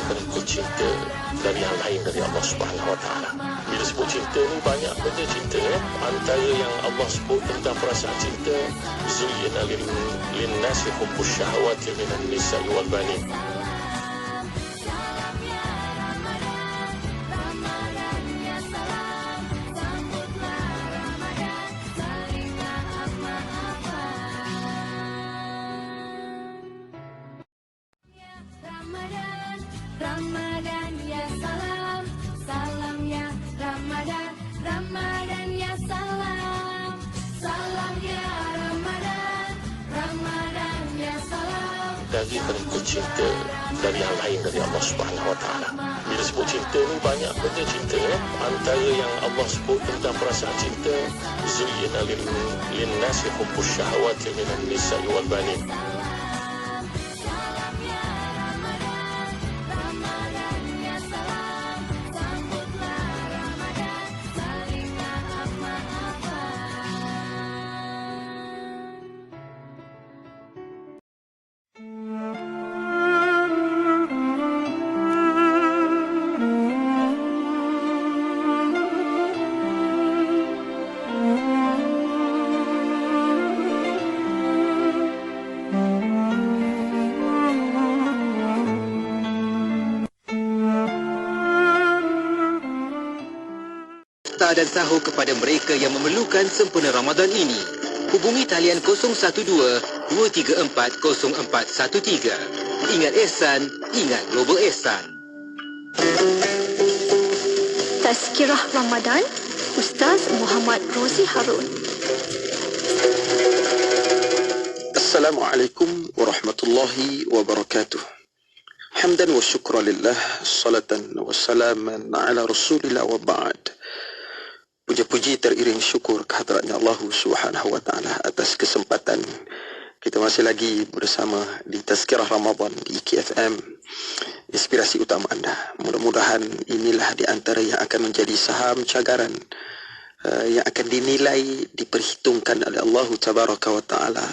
pengikut cinta dari yang lain dari Allah Subhanahu Wa Taala. Bila sebut cinta ni banyak benda cinta ya. Antara yang Allah sebut tentang perasaan cinta, zuyyina lin-nasi hubbus syahawati minan nisa'i wal banin. Ramadan ya salam, salam ya Ramadan, Ramadan ya salam, salam ya Ramadan, Ramadan ya salam. Dari pengikut cinta dari yang lain dari Allah Subhanahu Wa Taala. Bila sebut cinta ni banyak benda cinta ya. Antara yang Allah sebut tentang perasaan cinta, zuyyina lin-nasi hubbus syahawati minan nisa'i wal banin. Dan sahur kepada mereka yang memerlukan sempurna Ramadan ini. Hubungi talian 012-234-0413. Ingat Ihsan, ingat Global Ihsan. Tazkirah Ramadan, Ustaz Muhammad Rozi Harun. Assalamualaikum warahmatullahi wabarakatuh. Hamdan wa syukra lillah, salatan wa salaman ala rasulillah wa ba'd. Puja-puji teriring syukur kehadratnya Allah Subhanahu Wa Taala atas kesempatan kita masih lagi bersama di Tazkirah Ramadan di KFM, inspirasi utama anda. Mudah-mudahan inilah di antara yang akan menjadi saham cagaran yang akan dinilai, diperhitungkan oleh Allah Tabaraka Wa Taala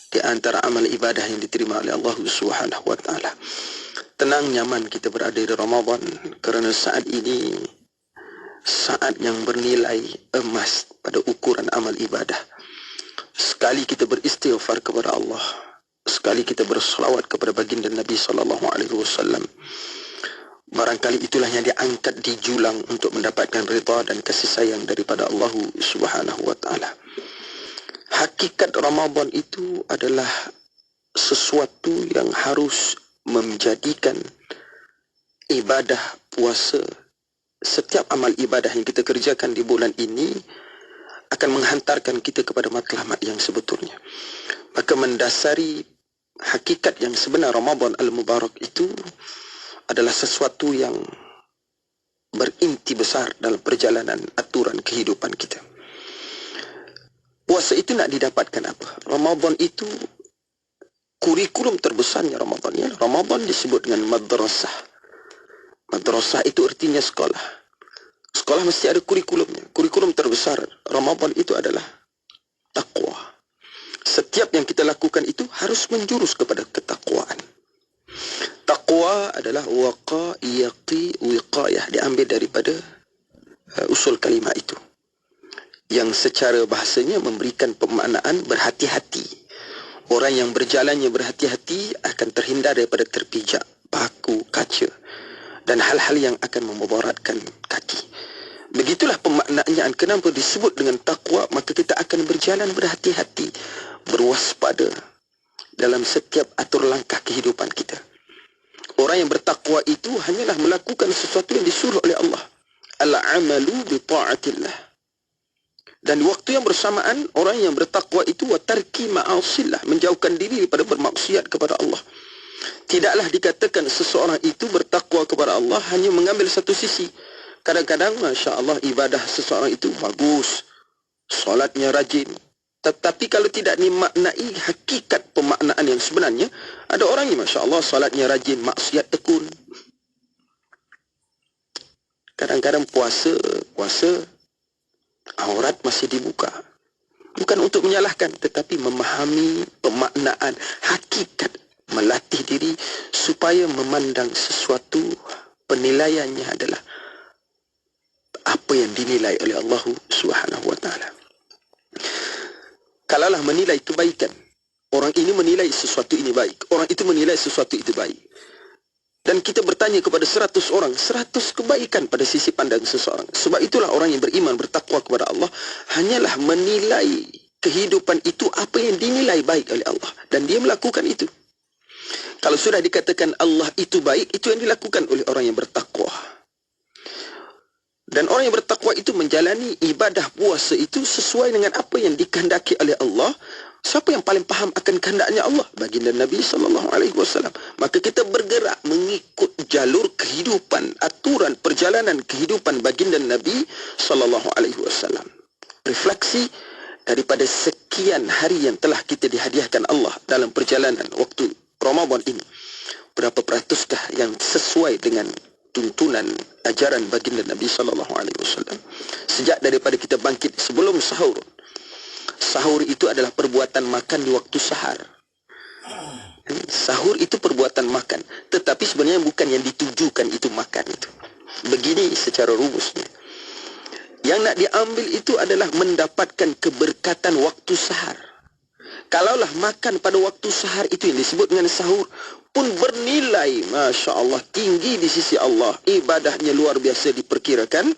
di antara amal ibadah yang diterima oleh Allah Subhanahu Wa Taala. Tenang, nyaman kita berada di Ramadan kerana saat ini saat yang bernilai emas pada ukuran amal ibadah. Sekali kita beristighfar kepada Allah, sekali kita berselawat kepada baginda Nabi SAW, barangkali itulah yang diangkat di julang untuk mendapatkan redha dan kasih sayang daripada Allah Subhanahu Wa Taala. Hakikat Ramadan itu adalah sesuatu yang harus menjadikan ibadah puasa, setiap amal ibadah yang kita kerjakan di bulan ini akan menghantarkan kita kepada matlamat yang sebetulnya. Maka mendasari hakikat yang sebenar Ramadan Al-Mubarak itu adalah sesuatu yang berinti besar dalam perjalanan aturan kehidupan kita. Puasa itu nak didapatkan apa? Ramadan itu kurikulum terbesarnya Ramadan. Ya? Ramadan disebut dengan madrasah. Madrasah itu artinya sekolah. Sekolah mesti ada kurikulumnya. Kurikulum terbesar Ramadan itu adalah taqwa. Setiap yang kita lakukan itu harus menjurus kepada ketakwaan. Taqwa adalah waqa, yaqi, wiqayah. Diambil daripada usul kalimah itu, yang secara bahasanya memberikan pemaknaan berhati-hati. Orang yang berjalannya berhati-hati akan terhindar daripada terpijak, paku, kaca dan hal-hal yang akan memudaratkan kaki. Begitulah pemaknaan kenapa disebut dengan takwa. Maka kita akan berjalan berhati-hati, berwaspada dalam setiap atur langkah kehidupan kita. Orang yang bertakwa itu hanyalah melakukan sesuatu yang disuruh oleh Allah. Al-amalu bi ta'atillah. Dan di waktu yang bersamaan, orang yang bertakwa itu wa tarki ma'asillah, menjauhkan diri daripada bermaksiat kepada Allah. Tidaklah dikatakan seseorang itu bertakwa kepada Allah hanya mengambil satu sisi. Kadang-kadang, Masya Allah, ibadah seseorang itu bagus, solatnya rajin. Tetapi kalau tidak dimaknai hakikat pemaknaan yang sebenarnya, ada orang yang Masya Allah, solatnya rajin, maksiat tekun. Kadang-kadang puasa, aurat masih dibuka. Bukan untuk menyalahkan, tetapi memahami pemaknaan hakikat, melatih diri supaya memandang sesuatu penilaiannya adalah apa yang dinilai oleh Allah Subhanahu wa taala. Kalaulah menilai kebaikan, orang ini menilai sesuatu ini baik, orang itu menilai sesuatu itu baik. Dan kita bertanya kepada 100 orang, 100 kebaikan pada sisi pandang seseorang. Sebab itulah orang yang beriman, bertakwa kepada Allah, hanyalah menilai kehidupan itu apa yang dinilai baik oleh Allah. Dan dia melakukan itu. Kalau sudah dikatakan Allah itu baik, itu yang dilakukan oleh orang yang bertakwa. Dan orang yang bertakwa itu menjalani ibadah puasa itu sesuai dengan apa yang dikehendaki oleh Allah. Siapa yang paling faham akan kehendaknya Allah? Baginda Nabi SAW. Maka kita bergerak mengikut jalur kehidupan, aturan perjalanan kehidupan baginda Nabi SAW. Refleksi daripada sekian hari yang telah kita dihadiahkan Allah dalam perjalanan waktu Ramadan ini. Berapa peratuskah yang sesuai dengan tuntunan ajaran baginda Nabi SAW? Sejak daripada kita bangkit sebelum sahur. Sahur itu adalah perbuatan makan di waktu sahar. Sahur itu perbuatan makan. Tetapi sebenarnya bukan yang ditujukan itu makan itu. Begini secara rumusnya. Yang nak diambil itu adalah mendapatkan keberkatan waktu sahar. Kalaulah makan pada waktu sahar itu yang disebut dengan sahur pun bernilai, Masya Allah, tinggi di sisi Allah. Ibadahnya luar biasa diperkirakan.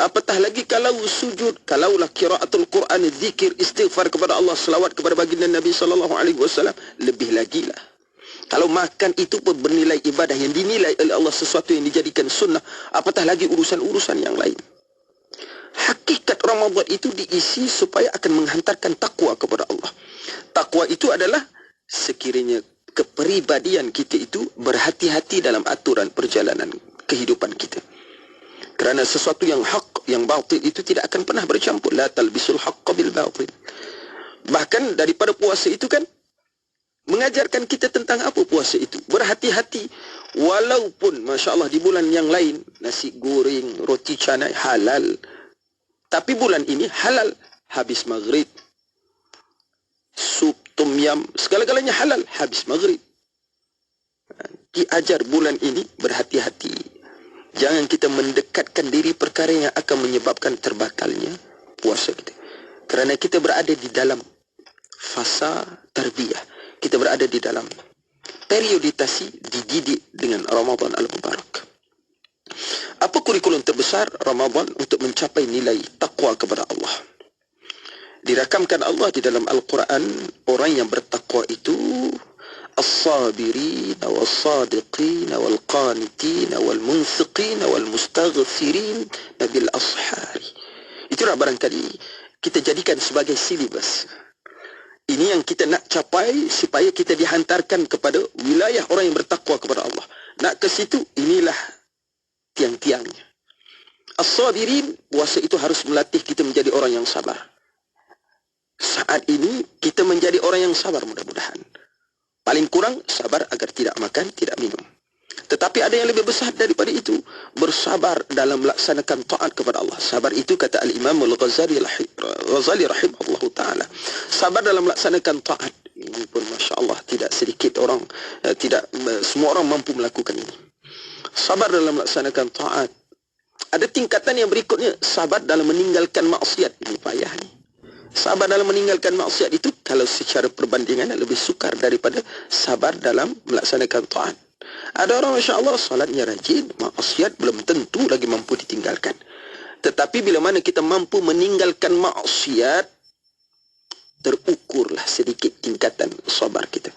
Apatah lagi kalau sujud, kalaulah qiraatul Quran, zikir, istighfar kepada Allah, selawat kepada baginda Nabi SAW, lebih lagi lah. Kalau makan itu pun bernilai ibadah yang dinilai oleh Allah, sesuatu yang dijadikan sunnah, apatah lagi urusan-urusan yang lain. Hakikat Ramadan itu diisi supaya akan menghantarkan takwa kepada Allah. Takwa itu adalah sekiranya kepribadian kita itu berhati-hati dalam aturan perjalanan kehidupan kita. Kerana sesuatu yang hak, yang batil itu tidak akan pernah bercampur. La talbisul haqqa bil batil. Bahkan daripada puasa itu kan mengajarkan kita tentang apa puasa itu. Berhati-hati. Walaupun Masya Allah di bulan yang lain nasi goreng, roti canai halal. Tapi bulan ini halal. Habis maghrib, sup, tom yam, segala-galanya halal habis maghrib. Diajar bulan ini berhati-hati. Jangan kita mendekatkan diri perkara yang akan menyebabkan terbatalnya puasa kita. Kerana kita berada di dalam fasa tarbiyah. Kita berada di dalam periodisasi dididik dengan Ramadan Al-Mubarak. Apa kurikulum terbesar Ramadan untuk mencapai nilai takwa kepada Allah? Dirakamkan Allah di dalam Al-Quran, orang yang bertakwa itu as-sabirin was-sadiqin wal-qanitin wal-munfiqin wal-mustaghfirin bil ashari. Itulah barangkali kita jadikan sebagai silibus. Ini yang kita nak capai supaya kita dihantarkan kepada wilayah orang yang bertakwa kepada Allah. Nak ke situ, inilah tiang-tiangnya. As-sabirin, puasa itu harus melatih kita menjadi orang yang sabar. Saat ini kita menjadi orang yang sabar mudah-mudahan. Paling kurang sabar agar tidak makan, tidak minum. Tetapi ada yang lebih besar daripada itu. Bersabar dalam melaksanakan taat kepada Allah. Sabar itu kata Al-Imam Al-Ghazali rahimahullah ta'ala. Sabar dalam melaksanakan taat. Ini pun Masya Allah tidak sedikit orang, tidak semua orang mampu melakukan ini. Sabar dalam melaksanakan taat. Ada tingkatan yang berikutnya. Sabar dalam meninggalkan maksiat. Ini payah ni. Sabar dalam meninggalkan maksiat itu kalau secara perbandingan lebih sukar daripada sabar dalam melaksanakan taat. Ada orang Masya Allah salatnya rajin, maksiat belum tentu lagi mampu ditinggalkan. Tetapi bila mana kita mampu meninggalkan maksiat, terukurlah sedikit tingkatan sabar kita.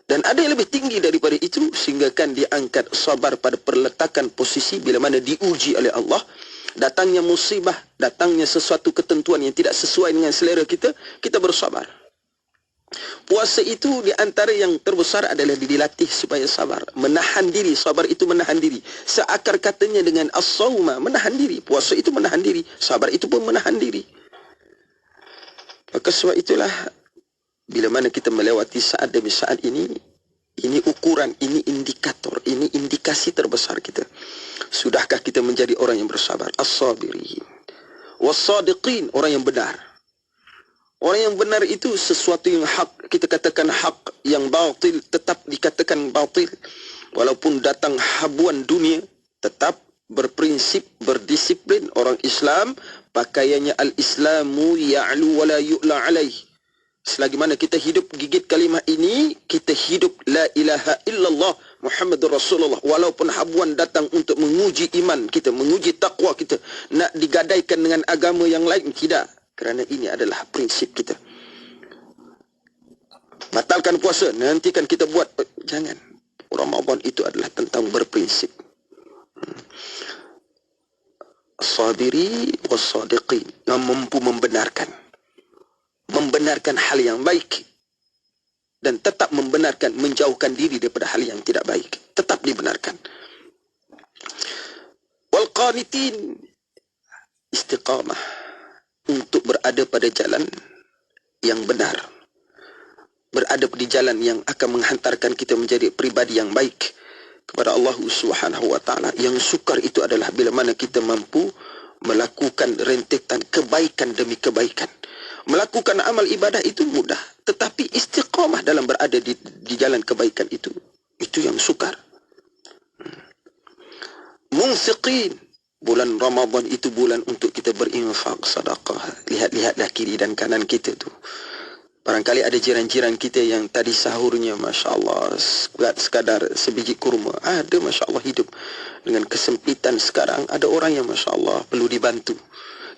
Dan ada yang lebih tinggi daripada itu sehingga kan diangkat sabar pada perletakan posisi bila mana diuji oleh Allah. Datangnya musibah, datangnya sesuatu ketentuan yang tidak sesuai dengan selera kita, kita bersabar. Puasa itu di antara yang terbesar adalah dilatih supaya sabar. Menahan diri, sabar itu menahan diri. Seakar katanya dengan as-sawma, menahan diri. Puasa itu menahan diri, sabar itu pun menahan diri. Maka sebab itulah, bila mana kita melewati saat demi saat ini ukuran, ini indikator, ini indikasi terbesar kita. Sudahkah kita menjadi orang yang bersabar? As-sabirin was-sadiqin, orang yang benar. Orang yang benar itu sesuatu yang hak, kita katakan hak, yang batil tetap dikatakan batil. Walaupun datang habuan dunia, tetap berprinsip, berdisiplin. Orang Islam, pakaiannya al-Islamu ya'lu wa la yu'la alaih. Selagi mana kita hidup gigit kalimah ini, kita hidup la ilaha illallah Muhammadur Rasulullah. Walaupun habuan datang untuk menguji iman kita, menguji takwa kita, nak digadaikan dengan agama yang lain, tidak. Kerana ini adalah prinsip kita. Batalkan puasa, nanti kan kita buat. Jangan. Ramadan itu adalah tentang berprinsip. As-sabiri was-sadiqin, yang mampu membenarkan hal yang baik dan tetap membenarkan, menjauhkan diri daripada hal yang tidak baik, tetap dibenarkan. Wal qanitin, istiqamah, untuk berada pada jalan yang benar, berada di jalan yang akan menghantarkan kita menjadi pribadi yang baik kepada Allah Subhanahu wa taala. Yang sukar itu adalah bila mana kita mampu melakukan rentetan kebaikan demi kebaikan. Melakukan amal ibadah itu mudah, tetapi istiqamah dalam berada di jalan kebaikan itu yang sukar. Munfiqin, bulan Ramadan itu bulan untuk kita berinfak, sedekah. Lihat-lihatlah kiri dan kanan kita tu. Barangkali ada jiran-jiran kita yang tadi sahurnya Masya Allah sekadar sebiji kurma. Ada Masya Allah hidup dengan kesempitan sekarang. Ada orang yang Masya Allah perlu dibantu.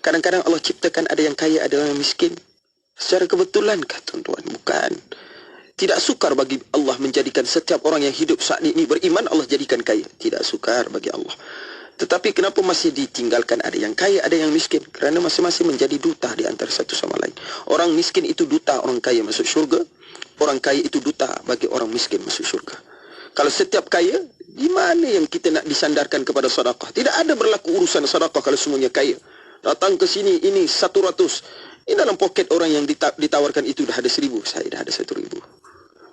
Kadang-kadang Allah ciptakan ada yang kaya, ada yang miskin. Secara kebetulan kah tuan-tuan? Bukan. Tidak sukar bagi Allah menjadikan setiap orang yang hidup saat ini beriman, Allah jadikan kaya. Tidak sukar bagi Allah. Tetapi kenapa masih ditinggalkan ada yang kaya, ada yang miskin? Kerana masing-masing menjadi duta di antara satu sama lain. Orang miskin itu duta orang kaya masuk syurga. Orang kaya itu duta bagi orang miskin masuk syurga. Kalau setiap kaya, di mana yang kita nak disandarkan kepada sedekah? Tidak ada berlaku urusan sedekah kalau semuanya kaya. Datang ke sini, ini 100. Ini dalam poket orang yang ditawarkan itu dah ada 1,000. Saya dah ada 1,000.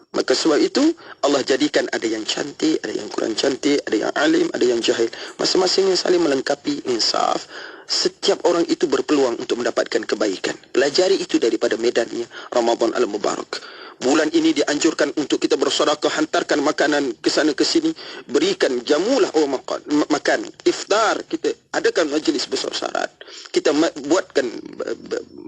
Maka sebab itu Allah jadikan ada yang cantik, ada yang kurang cantik, ada yang alim, ada yang jahil. Masing-masing yang saling melengkapi, insaf. Setiap orang itu berpeluang untuk mendapatkan kebaikan. Pelajari itu daripada medannya Ramadan Al-Mubarak. Bulan ini dianjurkan untuk kita bersedekah, hantarkan makanan ke sana ke sini, berikan, jamulah orang makan, iftar, kita adakan majlis besar-besaran, kita buatkan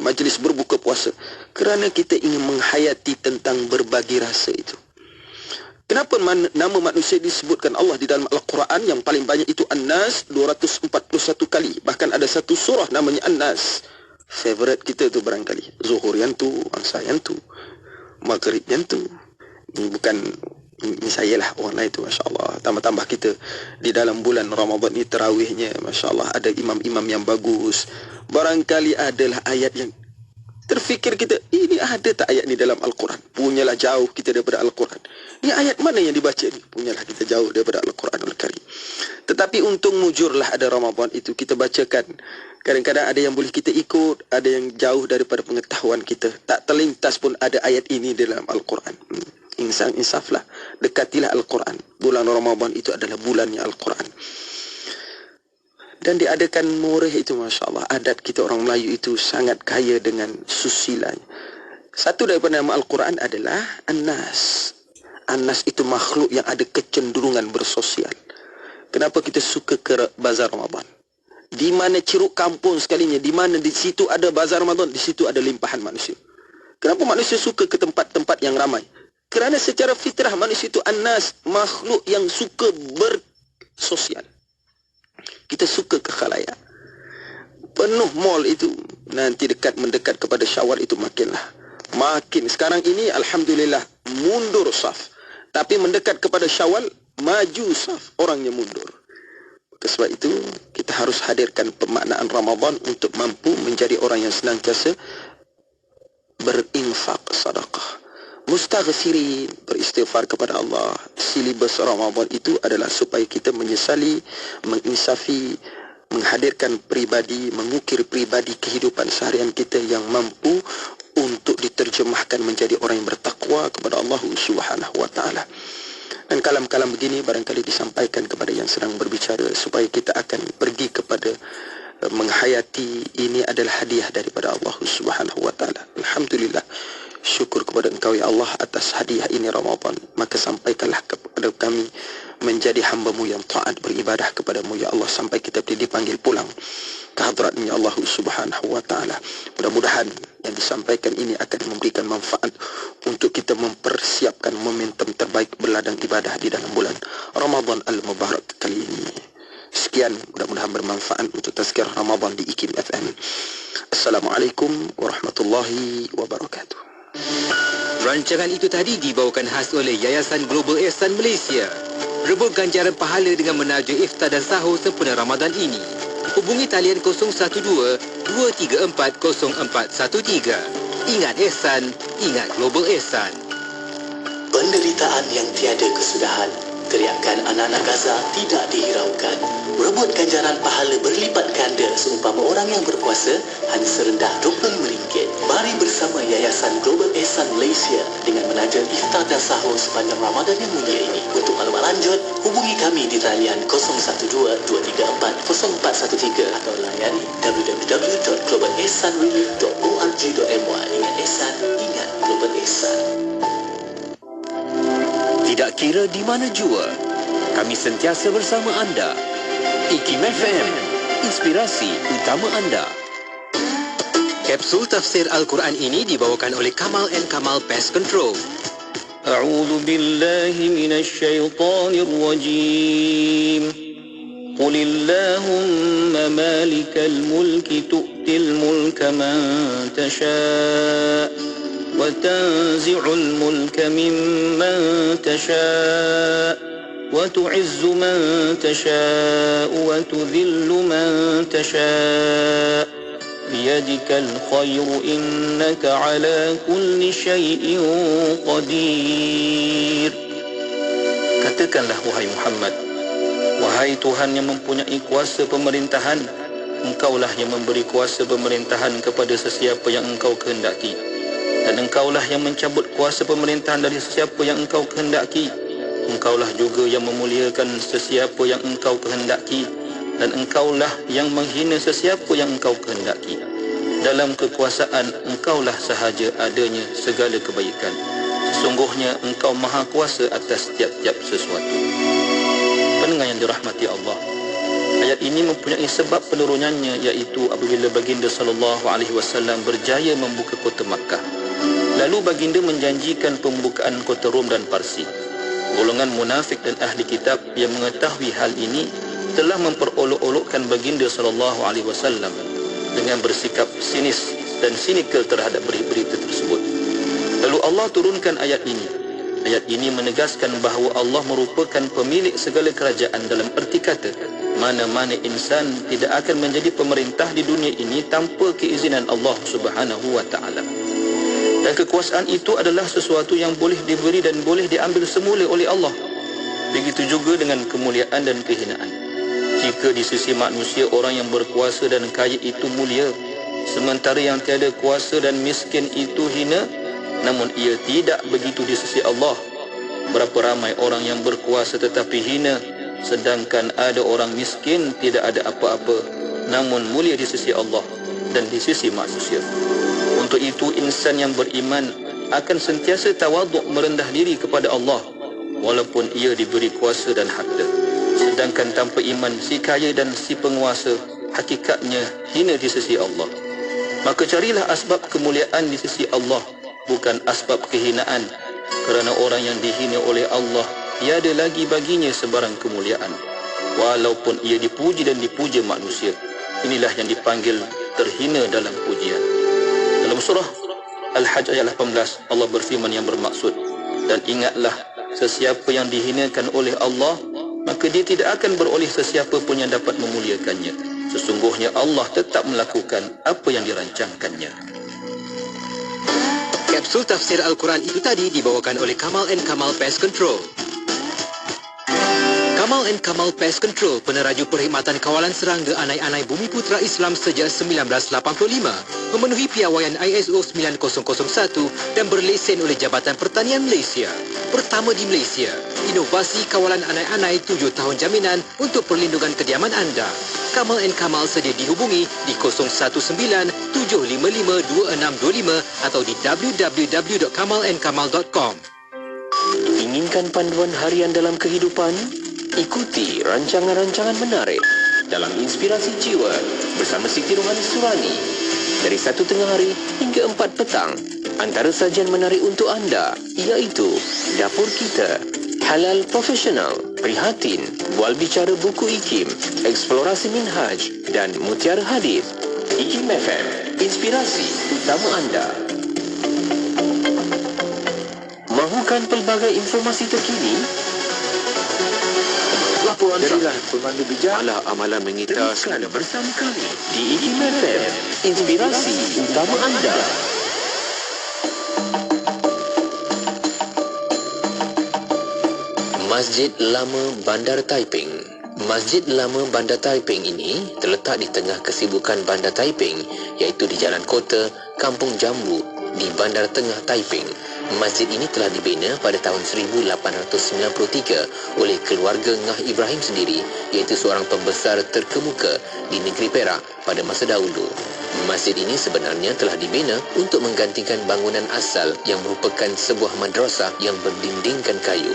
majlis berbuka puasa, kerana kita ingin menghayati tentang berbagi rasa itu. Kenapa nama manusia disebutkan Allah di dalam Al-Quran yang paling banyak itu An-Nas 241 kali, bahkan ada satu surah namanya An-Nas. Favorite kita tu barangkali Zuhur yang tu, Asar yang tu, Maghrib yang tu. Ini bukan ini saya lah, orang lain tu Masya Allah. Tambah-tambah kita di dalam bulan Ramadan ni terawihnya Masya Allah ada imam-imam yang bagus. Barangkali adalah ayat yang terfikir kita, ini ada tak ayat ni dalam Al-Quran? Punyalah jauh kita daripada Al-Quran. Ini ayat mana yang dibaca ni? Punyalah kita jauh daripada Al-Quranul Karim. Tetapi untung mujurlah ada Ramadan itu kita bacakan. Kadang-kadang ada yang boleh kita ikut, ada yang jauh daripada pengetahuan kita. Tak terlintas pun ada ayat ini dalam Al-Quran. Insaflah, dekatilah Al-Quran. Bulan Ramadan itu adalah bulannya Al-Quran. Dan diadakan murih itu Masya Allah. Adat kita orang Melayu itu sangat kaya dengan susilanya. Satu daripada nama Al-Quran adalah An-Nas. An-Nas itu makhluk yang ada kecenderungan bersosial. Kenapa kita suka ke bazar Ramadan? Di mana ceruk kampung sekalinya, di mana di situ ada bazar Ramadan, di situ ada limpahan manusia. Kenapa manusia suka ke tempat-tempat yang ramai? Kerana secara fitrah manusia itu An-Nas, makhluk yang suka bersosial. Kita suka ke khalayak. Penuh mall itu. Nanti mendekat kepada Syawal itu makinlah. Makin. Sekarang ini Alhamdulillah mundur saf. Tapi mendekat kepada Syawal, maju saf. Orangnya mundur. Sebab itu kita harus hadirkan pemaknaan Ramadan untuk mampu menjadi orang yang senantiasa berinfak sedekah. Mustaghfirin, beristighfar kepada Allah. Silibus Ramadan itu adalah supaya kita menyesali, menginsafi, menghadirkan pribadi, mengukir pribadi kehidupan seharian kita yang mampu untuk diterjemahkan menjadi orang yang bertakwa kepada Allah Subhanahu wa taala. Dan kalam-kalam begini barangkali disampaikan kepada yang sedang berbicara supaya kita akan pergi kepada menghayati ini adalah hadiah daripada Allah Subhanahu wa taala. Alhamdulillah. syukur kepada Engkau ya Allah atas hadiah ini Ramadan. Maka sampaikanlah kepada kami menjadi hamba-Mu yang taat beribadah kepada-Mu ya Allah sampai kita dipanggil pulang ke hadrat-Nya Allah Subhanahu wa taala. Mudah-mudahan yang disampaikan ini akan memberikan manfaat untuk kita mempersiapkan momentum terbaik berladang ibadah di dalam bulan Ramadan al-Mubarak kali ini. Sekian, mudah-mudahan bermanfaat untuk tazkirah Ramadan di IKIM FM. Assalamualaikum warahmatullahi wabarakatuh. Rancangan itu tadi dibawakan khas oleh Yayasan Global Ihsan Malaysia. Rebut ganjaran pahala dengan menaja iftar dan sahur sempena Ramadan ini. Hubungi talian 012-234-0413. Ingat Ihsan, ingat Global Ihsan. Penderitaan yang tiada kesudahan. Teriakan anak-anak Gaza tidak dihiraukan. Rebut ganjaran pahala berlipat ganda seumpama orang yang berpuasa hanya serendah RM25. Mari bersama Yayasan Global Ihsan Malaysia dengan menaja iftar dan sahur sepanjang Ramadan yang mulia ini. Untuk maklumat lanjut, hubungi kami di talian 012-234-0413 atau layani www.globalihsanrelief.org.my. Ingat Ihsan, ingat Global Ihsan. Tidak kira di mana jua, kami sentiasa bersama anda. IKIM FM, inspirasi utama anda. Kapsul tafsir Al-Quran ini dibawakan oleh Kamal & Kamal Pest Control. A'udzu billahi minasy syaithanir rajim. Qulillahumma malikal mulki tu'til mulka man tasha'. وتنزع الملك ممن تشاء وتعز من تشاء وتذل من تشاء بيدك الخير إنك على كل شيء قدير. Katakanlah wahai Muhammad, wahai Tuhan yang mempunyai kuasa pemerintahan, Engkaulah yang memberi kuasa pemerintahan kepada sesiapa yang Engkau kehendaki. Dan Engkaulah yang mencabut kuasa pemerintahan dari sesiapa yang Engkau kehendaki. Engkaulah juga yang memuliakan sesiapa yang Engkau kehendaki. Dan Engkaulah yang menghina sesiapa yang Engkau kehendaki. Dalam kekuasaan Engkaulah sahaja adanya segala kebaikan. Sesungguhnya Engkau maha kuasa atas tiap-tiap sesuatu. Pendengar yang dirahmati Allah, ayat ini mempunyai sebab penurunannya, iaitu apabila baginda SAW berjaya membuka kota Makkah. Lalu baginda menjanjikan pembukaan kota Rom dan Parsi. Golongan munafik dan ahli kitab yang mengetahui hal ini telah memperolok-olokkan baginda SAW dengan bersikap sinis dan sinikal terhadap berita tersebut. Lalu Allah turunkan ayat ini. Ayat ini menegaskan bahawa Allah merupakan pemilik segala kerajaan, dalam erti kata, mana-mana insan tidak akan menjadi pemerintah di dunia ini tanpa keizinan Allah Subhanahu wa taala. Dan kekuasaan itu adalah sesuatu yang boleh diberi dan boleh diambil semula oleh Allah. Begitu juga dengan kemuliaan dan kehinaan. Jika di sisi manusia orang yang berkuasa dan kaya itu mulia, sementara yang tiada kuasa dan miskin itu hina, namun ia tidak begitu di sisi Allah. Berapa ramai orang yang berkuasa tetapi hina, sedangkan ada orang miskin tidak ada apa-apa, namun mulia di sisi Allah dan di sisi manusia. Untuk itu insan yang beriman akan sentiasa tawaduk, merendah diri kepada Allah walaupun ia diberi kuasa dan harta. Sedangkan tanpa iman, si kaya dan si penguasa hakikatnya hina di sisi Allah. Maka carilah asbab kemuliaan di sisi Allah, bukan asbab kehinaan, kerana orang yang dihina oleh Allah tiada lagi baginya sebarang kemuliaan, walaupun ia dipuji dan dipuja manusia. Inilah yang dipanggil terhina dalam pujian. Dalam surah Al-Hajj ayat 18, Allah berfirman yang bermaksud, dan ingatlah, sesiapa yang dihinakan oleh Allah, maka dia tidak akan beroleh sesiapa pun yang dapat memuliakannya. Sesungguhnya Allah tetap melakukan apa yang dirancangkannya. Kapsul tafsir Al-Quran itu tadi dibawakan oleh Kamal & Kamal Pest Control. Kamal & Kamal Pest Control, peneraju perkhidmatan kawalan serangga anai-anai Bumi Putra Islam sejak 1985, memenuhi piawaian ISO 9001 dan berlesen oleh Jabatan Pertanian Malaysia. Pertama di Malaysia, inovasi kawalan anai-anai 7 tahun jaminan untuk perlindungan kediaman anda. Kamal & Kamal sedia dihubungi di 019-755-2625 atau di www.kamalandkamal.com. Inginkan panduan harian dalam kehidupan? Ikuti rancangan-rancangan menarik dalam Inspirasi Jiwa bersama Siti Rohani Surani dari 1 tengah hari hingga 4 petang. Antara sajian menarik untuk anda iaitu Dapur Kita, Halal Profesional, Prihatin, Bual Bicara Buku IKIM, Eksplorasi Minhaj dan Mutiara Hadis. IKIM FM, inspirasi utama anda. Mahukan pelbagai informasi terkini? Laporan Jadilah pemandu bijak. amalan mengita sekali bersama kami di IKIM FM, inspirasi utama anda. Masjid Lama Bandar Taiping. Masjid Lama Bandar Taiping ini terletak di tengah kesibukan Bandar Taiping iaitu di Jalan Kota, Kampung Jambu di Bandar Tengah Taiping. Masjid ini telah dibina pada tahun 1893 oleh keluarga Ngah Ibrahim sendiri iaitu seorang pembesar terkemuka di negeri Perak pada masa dahulu. Masjid ini sebenarnya telah dibina untuk menggantikan bangunan asal yang merupakan sebuah madrasah yang berdindingkan kayu.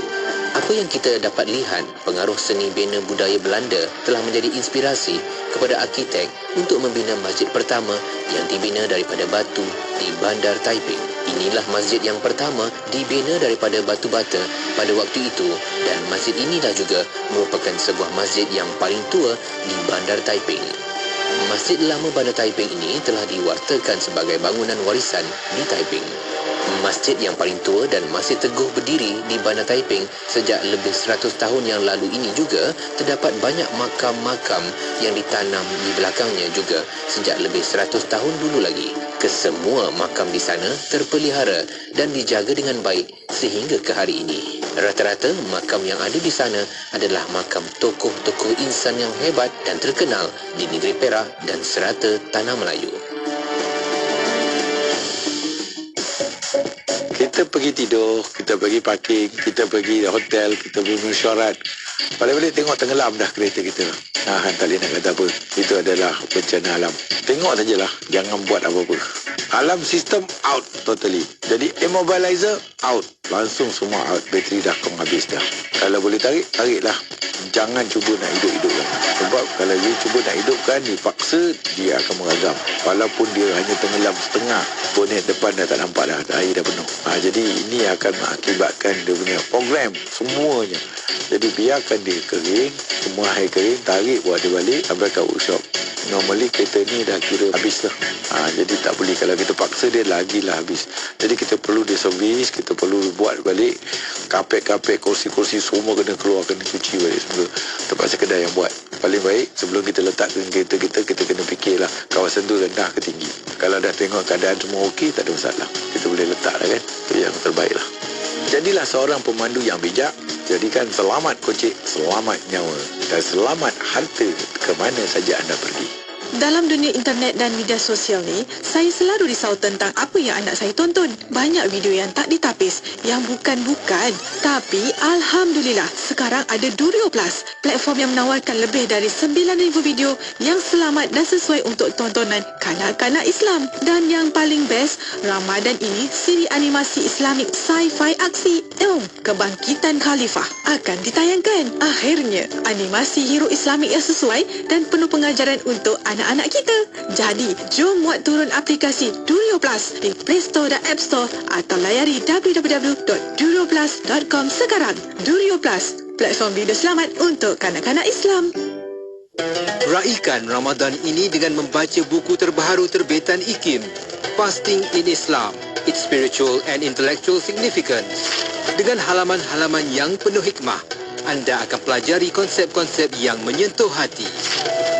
Apa yang kita dapat lihat, pengaruh seni bina budaya Belanda telah menjadi inspirasi kepada arkitek untuk membina masjid pertama yang dibina daripada batu di Bandar Taiping. Inilah masjid yang pertama dibina daripada batu bata pada waktu itu dan masjid inilah juga merupakan sebuah masjid yang paling tua di Bandar Taiping. Masjid Lama Bandar Taiping ini telah diwartakan sebagai bangunan warisan di Taiping. Masjid yang paling tua dan masih teguh berdiri di Bandar Taiping sejak lebih 100 tahun yang lalu ini juga terdapat banyak makam-makam yang ditanam di belakangnya juga sejak lebih 100 tahun dulu lagi. Kesemua makam di sana terpelihara dan dijaga dengan baik sehingga ke hari ini. Rata-rata makam yang ada di sana adalah makam tokoh-tokoh insan yang hebat dan terkenal di negeri Perak dan serata Tanah Melayu. Kita pergi tidur, kita pergi parking, kita pergi hotel, kita pergi mesyuarat. Balik-balik tengok tenggelam dah kereta kita. Tak boleh nak kata apa. Itu adalah bencana alam. Tengok sajalah, jangan buat apa-apa. Alam sistem out totally. Jadi immobilizer out. Langsung semua out. Bateri dah kong habis dah. Kalau boleh tarik, tariklah. Jangan cuba nak hidup-hidupkan. Sebab kalau dia cuba nak hidupkan, dipaksa, dia akan meragam. Walaupun dia hanya tenggelam setengah, bonet depan dah tak nampak dah. Air dah penuh. Jadi ini akan mengakibatkan dia punya program semuanya. Jadi biarkan dia kering, semua air kering, tarik buat dia balik sampai ke workshop. Normally kereta ni dah kira habis lah. Jadi tak boleh, kalau kita paksa dia lagilah habis. Jadi kita perlu dia servis, kita perlu buat balik. Kapet-kapet, kursi-kursi semua kena keluar, kena cuci balik semua. Terpaksa kedai yang buat. Paling baik sebelum kita letakkan kereta kita kena fikirlah kawasan tu rendah ke tinggi. Kalau dah tengok keadaan semua okey, tak ada masalah. Kita boleh letak lah kan. Itu yang terbaik lah. Jadilah seorang pemandu yang bijak. Jadikan selamat kocik, selamat nyawa dan selamat harta ke mana saja anda pergi. Dalam dunia internet dan media sosial ni, saya selalu risau tentang apa yang anak saya tonton. Banyak video yang tak ditapis, yang bukan-bukan. Tapi Alhamdulillah, sekarang ada Durio Plus, platform yang menawarkan lebih dari 9,000 video yang selamat dan sesuai untuk tontonan kanak-kanak Islam. Dan yang paling best, Ramadan ini siri animasi Islamik sci-fi aksi Kebangkitan Khalifah akan ditayangkan. Akhirnya, animasi hero Islamik yang sesuai dan penuh pengajaran untuk anak-anak kita. Jadi, jom muat turun aplikasi Durio Plus di Play Store dan App Store atau layari www.durioplus.com sekarang. Durio Plus, platform video selamat untuk kanak-kanak Islam. Raikan Ramadan ini dengan membaca buku terbaru terbitan IKIM, Fasting in Islam, Its Spiritual and Intellectual Significance. Dengan halaman-halaman yang penuh hikmah, anda akan pelajari konsep-konsep yang menyentuh hati.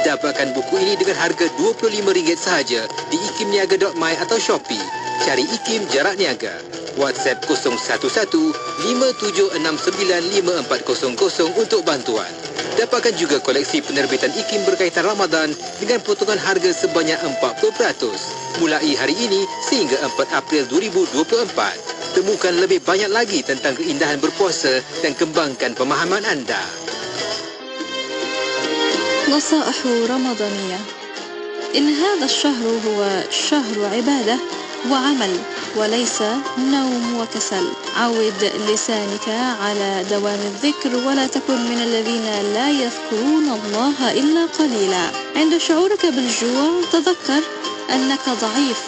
Dapatkan buku ini dengan harga RM25 sahaja di ikimniaga.my atau Shopee. Cari IKIM Jarak Niaga. WhatsApp 011-5769-5400 untuk bantuan. Dapatkan juga koleksi penerbitan IKIM berkaitan Ramadan dengan potongan harga sebanyak 40%. Mulai hari ini sehingga 4 April 2024. Temukan lebih banyak lagi tentang keindahan berpuasa dan kembangkan pemahaman anda. نصائح رمضانية. إن هذا الشهر هو شهر عبادة وعمل وليس نوم وكسل. عود لسانك على دوام الذكر ولا تكن من الذين لا يذكرون الله إلا قليلا. عند شعورك بالجوع تذكر أنك ضعيف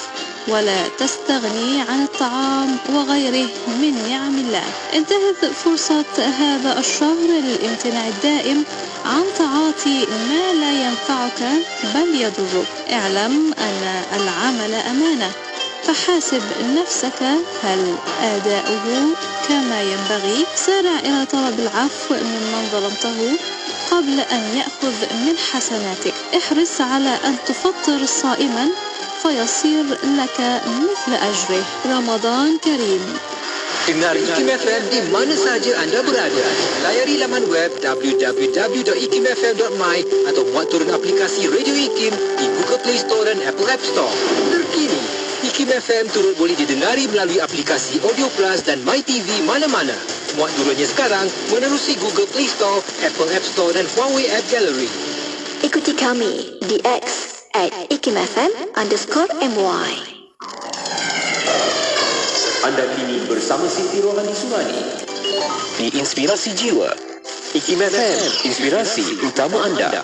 ولا تستغني عن الطعام وغيره من نعم الله. انتهز فرصة هذا الشهر للامتناع الدائم عن تعاطي ما لا ينفعك بل يضرك. اعلم أن العمل أمانة، فحاسب نفسك هل أداؤه كما ينبغي. سارع إلى طلب العفو ممن ظلمته قبل أن يأخذ من حسناتك. احرص على أن تفطر صائما فيصير لك مثل أجره. رمضان كريم. Dengar IKIM FM di mana sahaja anda berada. Layari laman web www.ikimfm.my atau muat turun aplikasi Radio IKIM di Google Play Store dan Apple App Store. Terkini, IKIM FM turut boleh didengari melalui aplikasi Audio Plus dan MyTV mana-mana. Muat turunnya sekarang menerusi Google Play Store, Apple App Store dan Huawei App Gallery. Ikuti kami di X @ikimfm_my. Anda kini bersama Siti Rohani Surani di Inspirasi Jiwa. IKIM FM, inspirasi utama anda.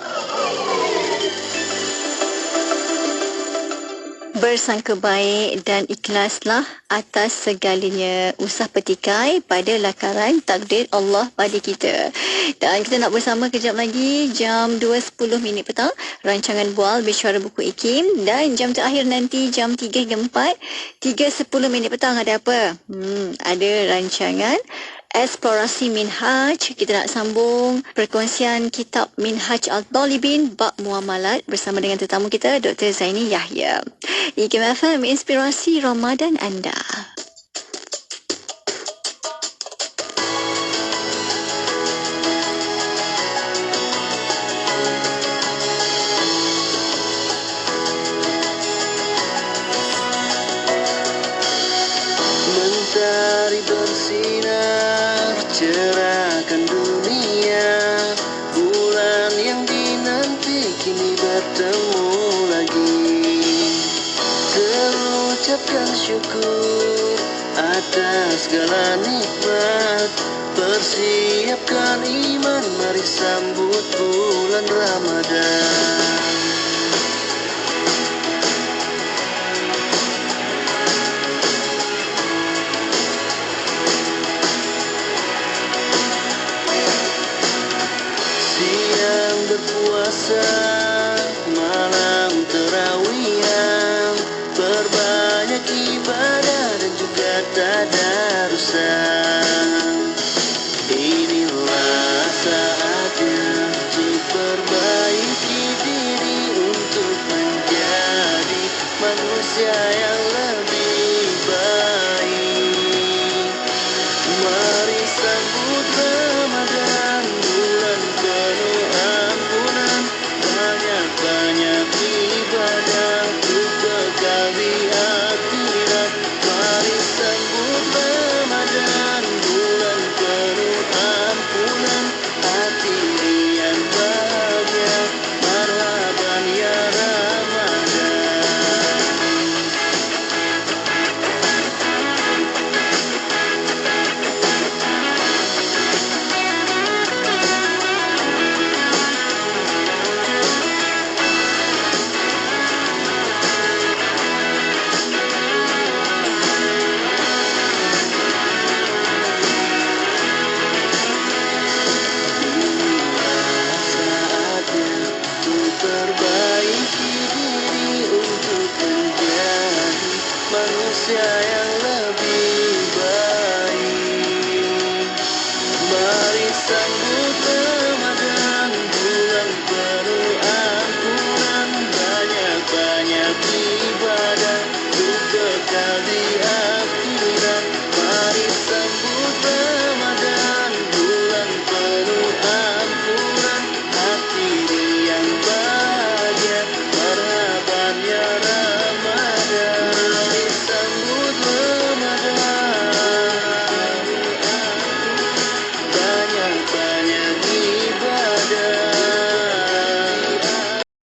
Bersangka baik dan ikhlaslah atas segalanya. Usah petikai pada lakaran takdir Allah pada kita. Dan kita nak bersama kejap lagi jam 2.10 petang. Rancangan Bual Bicara Buku IKIM. Dan jam terakhir nanti jam 3 hingga 4. 3.10 petang ada apa? Ada rancangan Eksplorasi Minhaj. Kita nak sambung perkongsian kitab Minhaj Al-Talibin Bab Muamalat bersama dengan tetamu kita Dr. Zaini Yahya. IKIM FM, inspirasi Ramadan anda. Mentari bersinar cerahkan dunia, bulan yang dinanti kini bertemu lagi. Terucapkan syukur atas segala nikmat, persiapkan iman, mari sambut bulan Ramadan. Berpuasa, malam terawihan, perbanyak ibadah dan juga tadarusan. Inilah saatnya untuk perbaiki diri, untuk menjadi manusia yang lebih baik. Mari sambut Ramadan, bulan penuh ampunan, banyak-banyak ibadah untuk bekal di akhirat. Mari sambut Ramadan, bulan penuh ampunan, hati riang bahagia, marhaban ya Ramadan. Saatnya untuk perbaiki diri, untuk menjadi manusia